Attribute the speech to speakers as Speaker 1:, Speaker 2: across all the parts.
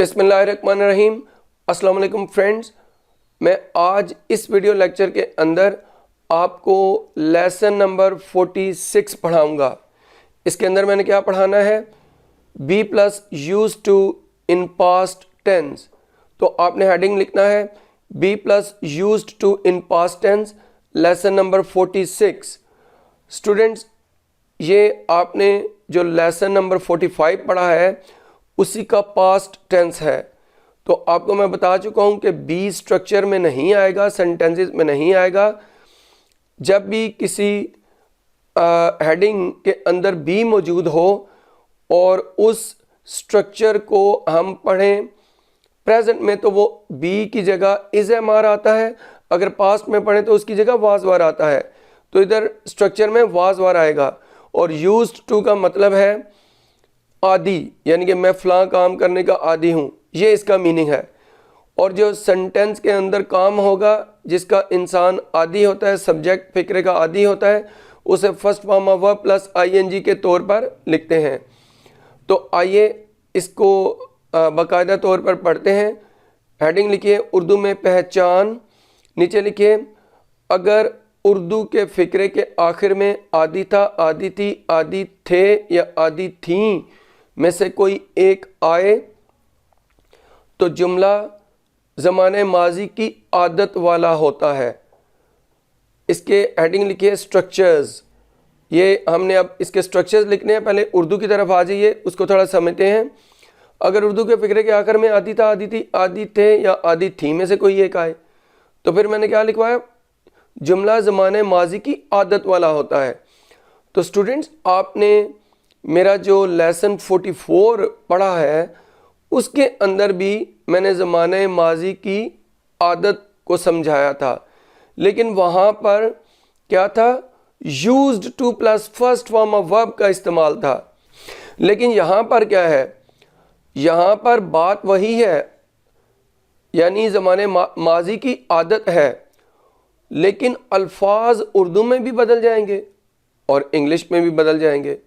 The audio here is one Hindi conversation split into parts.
Speaker 1: बिस्मिल्लाहिर्रहमानिर्रहीम। अस्सलाम वालेकुम फ्रेंड्स, मैं आज इस वीडियो लेक्चर के अंदर आपको लेसन नंबर 46 पढ़ाऊंगा। इसके अंदर मैंने क्या पढ़ाना है, B plus use to in past tense. तो आपने हेडिंग लिखना है B plus use to in past tense, lesson number 46। Students, ये आपने जो लेसन नंबर 45 पढ़ा है उसी का पास्ट टेंस है। तो आपको मैं बता चुका हूँ कि बी स्ट्रक्चर में नहीं आएगा, सेंटेंसेस में नहीं आएगा। जब भी किसी हेडिंग के अंदर बी मौजूद हो और उस स्ट्रक्चर को हम पढ़ें प्रेजेंट में, तो वो बी की जगह इज एम आर आता है। अगर पास्ट में पढ़ें तो उसकी जगह वाज वार आता है। तो इधर स्ट्रक्चर में वाज वार आएगा। और यूज्ड टू का मतलब है आदि, यानी कि मैं फ़लाँ काम करने का आदी हूँ, ये इसका मीनिंग है। और जो सेंटेंस के अंदर काम होगा जिसका इंसान आदी होता है, सब्जेक्ट फिक्रे का आदी होता है, उसे first form of verb plus ING के तौर पर लिखते हैं। तो आइए इसको बाकायदा तौर पर पढ़ते हैं। हेडिंग लिखिए उर्दू में पहचान, नीचे लिखिए अगर उर्दू के फ़िक्रे के आखिर में आदि था, आदि थी, आदि थे या आदि थीं में से कोई एक आए तो जुमला ज़माने माजी की आदत वाला होता है। इसके हेडिंग लिखिए स्ट्रक्चर्स। ये हमने अब इसके स्ट्रक्चर्स लिखने हैं। पहले उर्दू की तरफ आ जाइए, उसको थोड़ा समझते हैं। अगर उर्दू के फ़िक्रे के आखिर में आदि था, आदि थी, आदि थे या आदि थी में से कोई एक आए, तो फिर मैंने क्या लिखवाया, जुमला ज़माने माजी की आदत वाला होता है। तो स्टूडेंट्स, आपने मेरा जो लेसन 44 पढ़ा है उसके अंदर भी मैंने ज़माने माजी की आदत को समझाया था, लेकिन वहाँ पर क्या था, used to plus first form of verb का इस्तेमाल था। लेकिन यहाँ पर क्या है, यहाँ पर बात वही है, यानी ज़माने माजी की आदत है, लेकिन अल्फाज उर्दू में भी बदल जाएंगे और इंग्लिश में भी बदल जाएंगे।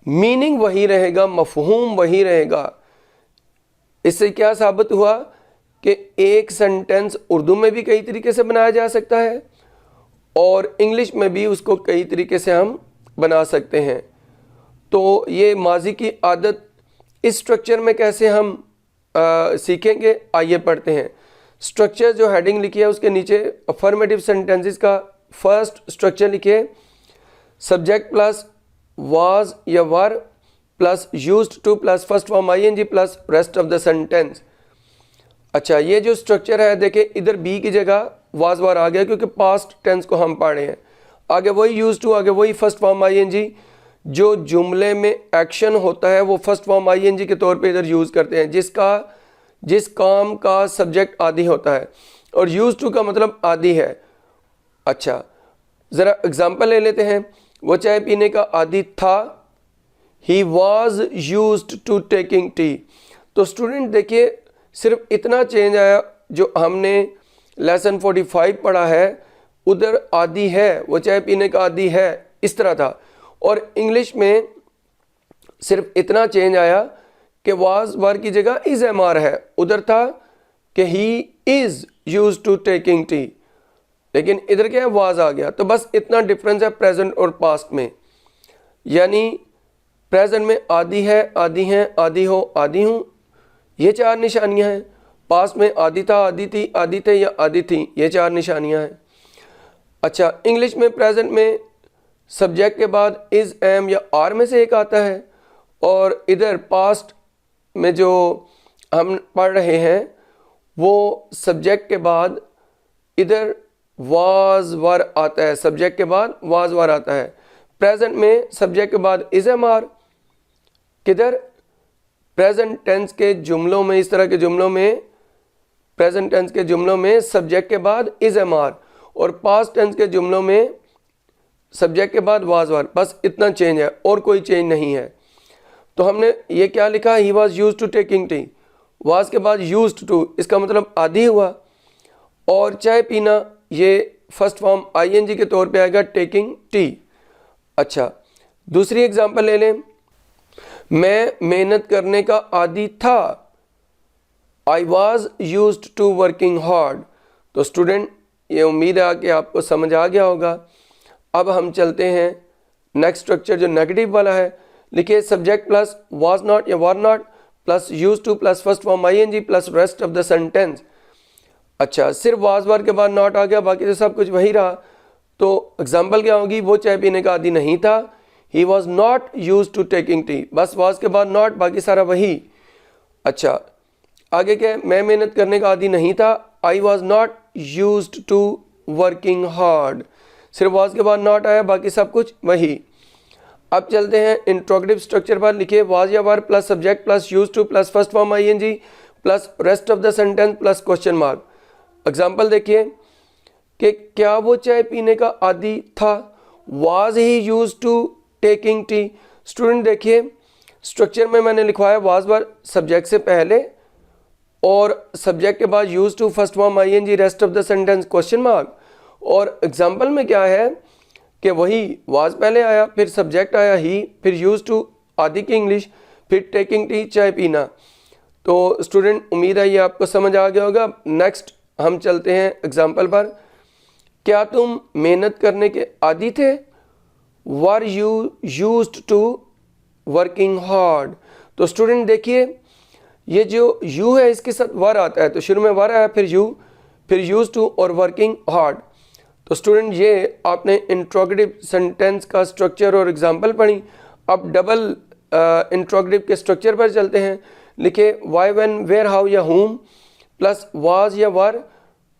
Speaker 1: मीनिंग वही रहेगा, मफहूम वही रहेगा। इससे क्या साबित हुआ कि एक सेंटेंस उर्दू में भी कई तरीके से बनाया जा सकता है और इंग्लिश में भी उसको कई तरीके से हम बना सकते हैं। तो ये माजी की आदत इस स्ट्रक्चर में कैसे हम सीखेंगे, आइए पढ़ते हैं। स्ट्रक्चर जो हेडिंग लिखी है उसके नीचे अफर्मेटिव सेंटेंसेस का फर्स्ट स्ट्रक्चर लिखिए, सब्जेक्ट प्लस वाज या were plus used to plus first form ING plus rest of the sentence. अच्छा, ये जो स्ट्रक्चर है देखिए, इधर बी की जगह वाज वार आ गया क्योंकि पास्ट टेंस को हम पढ़ रहे हैं। आगे वही यूज्ड टू, आगे वही फर्स्ट फॉर्म आईएनजी। जो जुमले में एक्शन होता है वो फर्स्ट फॉर्म आईएनजी के तौर पे इधर यूज़ करते हैं, जिस काम का सब्जेक्ट आदि होता है, और यूज टू का मतलब आदि है। अच्छा, ज़रा एग्जांपल ले लेते हैं। वो चाय पीने का आदि था, he was used to taking tea. तो स्टूडेंट देखिए, सिर्फ इतना चेंज आया, जो हमने लेसन 45 पढ़ा है उधर आदि है, वो चाय पीने का आदि है, इस तरह था। और इंग्लिश में सिर्फ इतना चेंज आया कि वाज वर की जगह इज एम आर है। उधर था कि he is used to taking tea, लेकिन इधर क्या है, वाज आ गया। तो बस इतना डिफरेंस है प्रेजेंट और पास्ट में। यानी प्रेजेंट में आदि है, आदि हैं, आदि हो, आदि हूँ, ये 4 निशानियाँ हैं। पास्ट में आदि था, आदि थी, आदि थे या आदि थी, ये 4 निशानियाँ हैं। अच्छा, इंग्लिश में प्रेजेंट में सब्जेक्ट के बाद इज, एम या आर में से एक आता है, और इधर पास्ट में जो हम पढ़ रहे हैं वो सब्जेक्ट के बाद इधर वाज वर आता है, सब्जेक्ट के बाद वाज वर आता है। प्रेजेंट में सब्जेक्ट के बाद इज एम आर, किधर, प्रेजेंट टेंस के जुमलों में, इस तरह के जुमलों में, प्रेजेंट टेंस के जुमलों में सब्जेक्ट के बाद इज एम आर, और पास्ट टेंस के जुमलों में सब्जेक्ट के बाद वाज वर। बस इतना चेंज है और कोई चेंज नहीं है। तो हमने ये क्या लिखा, he was use to taking tea, was के बाद यूज्ड टू, इसका मतलब आदि हुआ, और चाय पीना ये फर्स्ट फॉर्म आईएनजी के तौर पे आएगा, टेकिंग टी। अच्छा, दूसरी एग्जांपल ले लें। मैं मेहनत करने का आदी था, I was used to working hard. तो स्टूडेंट ये उम्मीद है कि आपको समझ आ गया होगा। अब हम चलते हैं नेक्स्ट स्ट्रक्चर जो नेगेटिव वाला है। लिखिए सब्जेक्ट प्लस वाज नॉट या were not plus use to plus first form ING plus rest of the sentence. अच्छा, सिर्फ वाज वर के बाद नॉट आ गया, बाकी तो सब कुछ वही रहा। तो एग्जाम्पल क्या होगी, वो चाय पीने का आदी नहीं था। He was not use to taking tea, बस वाज के बाद नॉट, बाकी सारा वही। अच्छा, आगे क्या है, मैं मेहनत करने का आदी नहीं था। I was not used to working hard, सिर्फ वाज के बाद नॉट आया, बाकी सब कुछ वही। अब चलते हैं इंट्रोगेटिव स्ट्रक्चर पर। लिखिए वाज या were plus subject plus use to plus first form ING plus rest of the sentence plus question mark. Example देखिए कि क्या वो चाय पीने का आदी था। Was he use to taking tea. Student देखिए स्ट्रक्चर में मैंने लिखवाया वाज वर सब्जेक्ट से पहले और सब्जेक्ट के बाद use to first form ING rest of the sentence question mark. और एग्जाम्पल में क्या है कि वही वाज पहले आया, फिर सब्जेक्ट आया ही, फिर यूज टू आदि की इंग्लिश, फिर टेकिंग टी चाय पीना। तो स्टूडेंट उम्मीद है ये आपको समझ आ गया होगा। नेक्स्ट हम चलते हैं एग्जाम्पल पर। क्या तुम मेहनत करने के आदी थे। Were you used to working hard. तो स्टूडेंट देखिए ये जो यू है इसके साथ वर आता है, तो शुरू में वर आया, फिर यू, फिर यूज टू और वर्किंग हार्ड। तो स्टूडेंट ये आपने इंट्रोगेटिव सेंटेंस का स्ट्रक्चर और एग्जाम्पल पढ़ी। अब डबल इंट्रोगेटिव के स्ट्रक्चर पर चलते हैं। लिखे वाई व्हेन वेयर हाउ या हुम प्लस वाज या were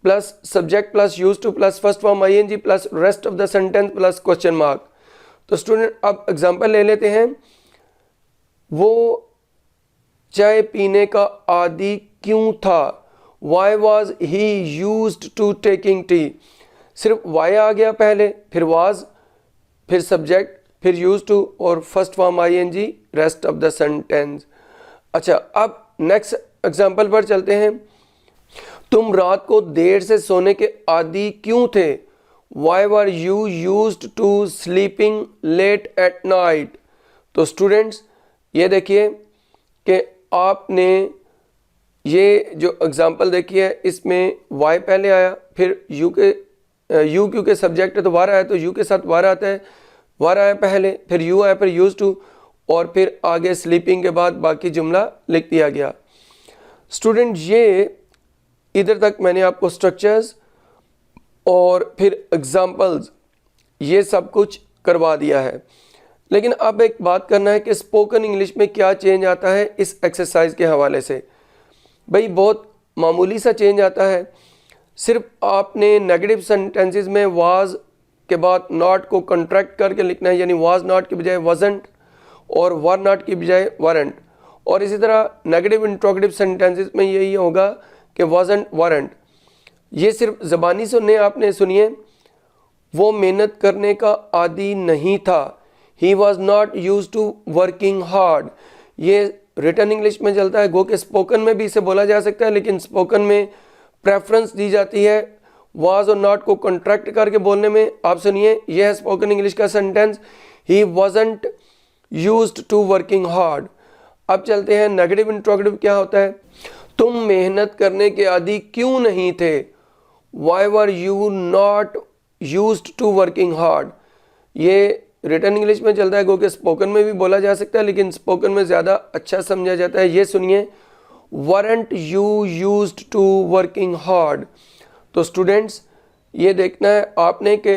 Speaker 1: plus subject plus use to plus first form ING plus rest of the sentence plus question mark. तो स्टूडेंट अब एग्जाम्पल ले लेते हैं। वो चाय पीने का आदी क्यों था। Why was he used to taking tea. सिर्फ वाई आ गया पहले, फिर वाज, फिर सब्जेक्ट, फिर यूज टू और first form ING rest of the sentence. अच्छा, अब नेक्स्ट एग्जाम्पल पर चलते हैं। तुम रात को देर से सोने के आदी क्यों थे। Why were you used to sleeping late at night. तो स्टूडेंट्स ये देखिए कि आपने ये जो एग्जाम्पल देखी है इसमें वाई पहले आया, फिर यू क्योंकि सब्जेक्ट है तो वार आया, तो यू के साथ वार आता है, वार आया पहले, फिर यू आया, फिर यूज टू और फिर आगे स्लीपिंग के बाद बाकी जुमला लिख दिया गया। स्टूडेंट ये इधर तक मैंने आपको स्ट्रक्चर्स और फिर एग्जाम्पल्स ये सब कुछ करवा दिया है। लेकिन अब एक बात करना है कि स्पोकन इंग्लिश में क्या चेंज आता है इस एक्सरसाइज के हवाले से। भाई बहुत मामूली सा चेंज आता है। सिर्फ आपने नेगेटिव सेंटेंसेस में वाज के बाद नॉट को कंट्रैक्ट करके लिखना है, यानी वाज नॉट की बजाय वाजंट और वर नॉट की बजाय वरंट। और इसी तरह नेगेटिव इंट्रोगेटिव सेंटेंसेस में यही होगा कि वाजंट वरंट। ये सिर्फ ज़बानी सुनने आपने सुनिए। वो मेहनत करने का आदी नहीं था। He was not use to working hard. ये रिटन इंग्लिश में चलता है, गो के स्पोकन में भी इसे बोला जा सकता है, लेकिन स्पोकन में प्रेफरेंस दी जाती है वाज और नॉट को कंट्रैक्ट करके बोलने में। आप सुनिए, यह है स्पोकन इंग्लिश का सेंटेंस, he wasn't used to working hard. अब चलते हैं नेगेटिव इंट्रोगेटिव क्या होता है। तुम मेहनत करने के आदी क्यों नहीं थे। Why were you not used to working hard. ये रिटन इंग्लिश में चलता है, गो के स्पोकन में भी बोला जा सकता है, लेकिन स्पोकन में ज़्यादा अच्छा समझा जाता है। ये सुनिए, weren't you used to working hard. तो स्टूडेंट्स ये देखना है आपने कि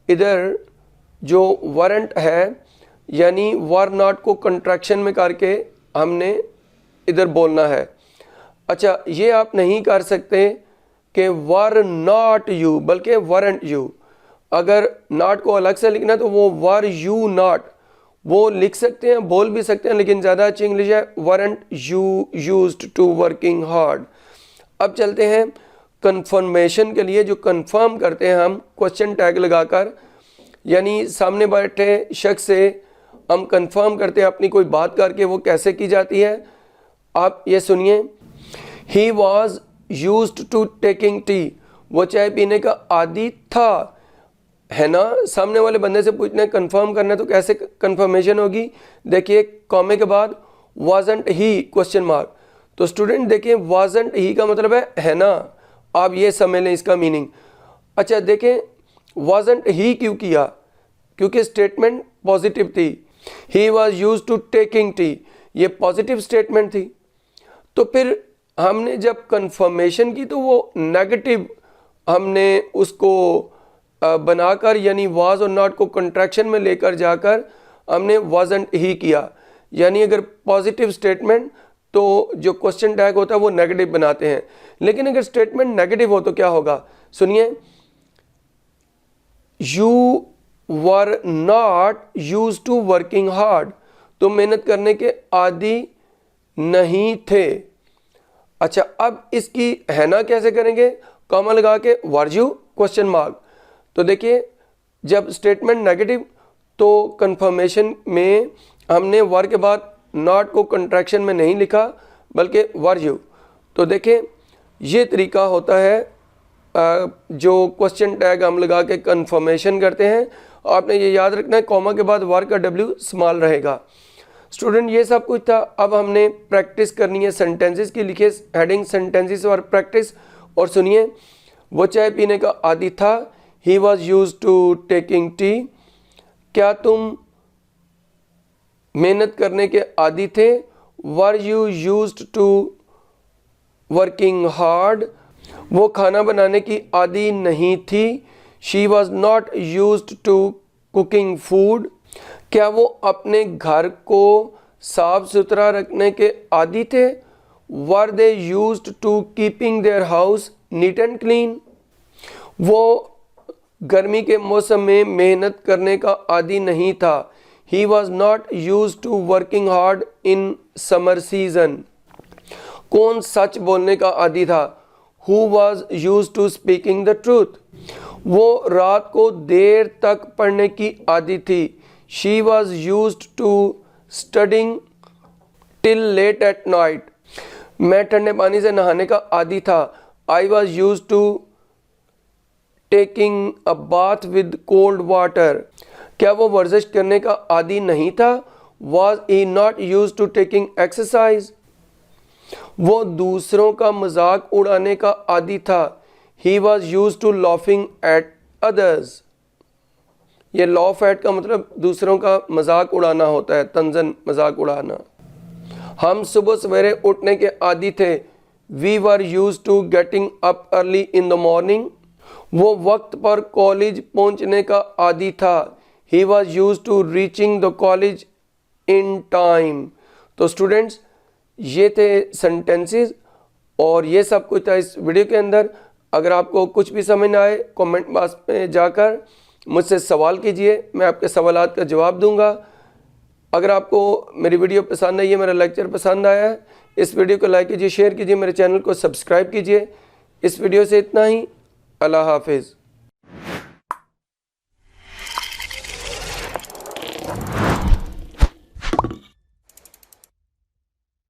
Speaker 1: इधर जो वरंट है यानी वर नॉट को कंट्रैक्शन में करके हमने इधर बोलना है। अच्छा, ये आप नहीं कर सकते कि वर नॉट यू, बल्कि वरंट यू। अगर नॉट को अलग से लिखना तो वो वर यू नॉट वो लिख सकते हैं, बोल भी सकते हैं, लेकिन ज़्यादा अच्छी इंग्लिश है weren't you used to working hard. अब चलते हैं कंफर्मेशन के लिए, जो कंफर्म करते हैं हम क्वेश्चन टैग लगाकर, यानी सामने बैठे शख्स से हम कंफर्म करते हैं अपनी कोई बात करके। वो कैसे की जाती है आप ये सुनिए। He was used to taking tea. वो चाय पीने का आदी था, है ना। सामने वाले बंदे से पूछना है, कंफर्म करना है, तो कैसे कंफर्मेशन होगी। देखिए कॉमे के बाद वाजंट ही क्वेश्चन मार्क। तो स्टूडेंट देखें वाजंट ही का मतलब है ना, आप ये समझ लें इसका मीनिंग। अच्छा देखें वाजंट ही क्यों किया, क्योंकि स्टेटमेंट पॉजिटिव थी। He was use to taking tea, ये पॉजिटिव स्टेटमेंट थी। तो फिर हमने जब कंफर्मेशन की तो वो नेगेटिव हमने उसको बनाकर यानी वाज और नॉट को कंट्रैक्शन में लेकर जाकर हमने वाजंट ही किया। यानी अगर पॉजिटिव स्टेटमेंट तो जो क्वेश्चन टैग होता है वो नेगेटिव बनाते हैं, लेकिन अगर स्टेटमेंट नेगेटिव हो तो क्या होगा, सुनिए। You were not use to working hard, तो मेहनत करने के आदी नहीं थे। अच्छा अब इसकी है ना कैसे करेंगे, कॉमा लगा के वर यू क्वेश्चन मार्क। तो देखिए जब स्टेटमेंट नेगेटिव तो कंफर्मेशन में हमने वर के बाद नॉट को कंट्रैक्शन में नहीं लिखा बल्कि वर यू। तो देखें ये तरीका होता है जो क्वेश्चन टैग हम लगा के कंफर्मेशन करते हैं। आपने ये याद रखना है कॉमा के बाद वर का डब्ल्यू स्मॉल रहेगा। स्टूडेंट ये सब कुछ था। अब हमने प्रैक्टिस करनी है सेंटेंसेस की। लिखिए हेडिंग सेंटेंसेस और प्रैक्टिस, और सुनिए। वो चाय पीने का आदी था, he was use to taking tea. क्या तुम मेहनत करने के आदी थे, were you used to working hard. वो खाना बनाने की आदी नहीं थी, she was not used to cooking food. क्या वो अपने घर को साफ सुथरा रखने के आदी थे, were they used to keeping their house neat and clean. वो गर्मी के मौसम में मेहनत करने का आदी नहीं था, he was not used to working hard in summer season. कौन सच बोलने का आदी था, who was used to speaking the truth. वो रात को देर तक पढ़ने की आदी थी, she was used to studying till late at night. मैं ठंडे पानी से नहाने का आदी था, I was used to taking a bath with cold water. क्या वो वर्जिश करने का आदी नहीं था, was he not used to taking exercise. वो दूसरों का मजाक उड़ाने का आदी था, he was used to laughing at others. ये लॉफ एट का मतलब दूसरों का मजाक उड़ाना होता है, तंजन मजाक उड़ाना। हम सुबह सवेरे उठने के आदी थे, we were used to getting up early in the morning. वो वक्त पर कॉलेज पहुंचने का आदी था, he was used to reaching the college in time. तो स्टूडेंट्स ये थे सेंटेंसेस और ये सब कुछ था इस वीडियो के अंदर। अगर आपको कुछ भी समझ ना आए कमेंट बॉक्स में जाकर मुझसे सवाल कीजिए, मैं आपके सवालात का जवाब दूंगा। अगर आपको मेरी वीडियो पसंद आई है, मेरा लेक्चर पसंद आया है, इस वीडियो को लाइक कीजिए, शेयर कीजिए, मेरे चैनल को सब्सक्राइब कीजिए। इस वीडियो से इतना ही। अल्लाह हाफिज़।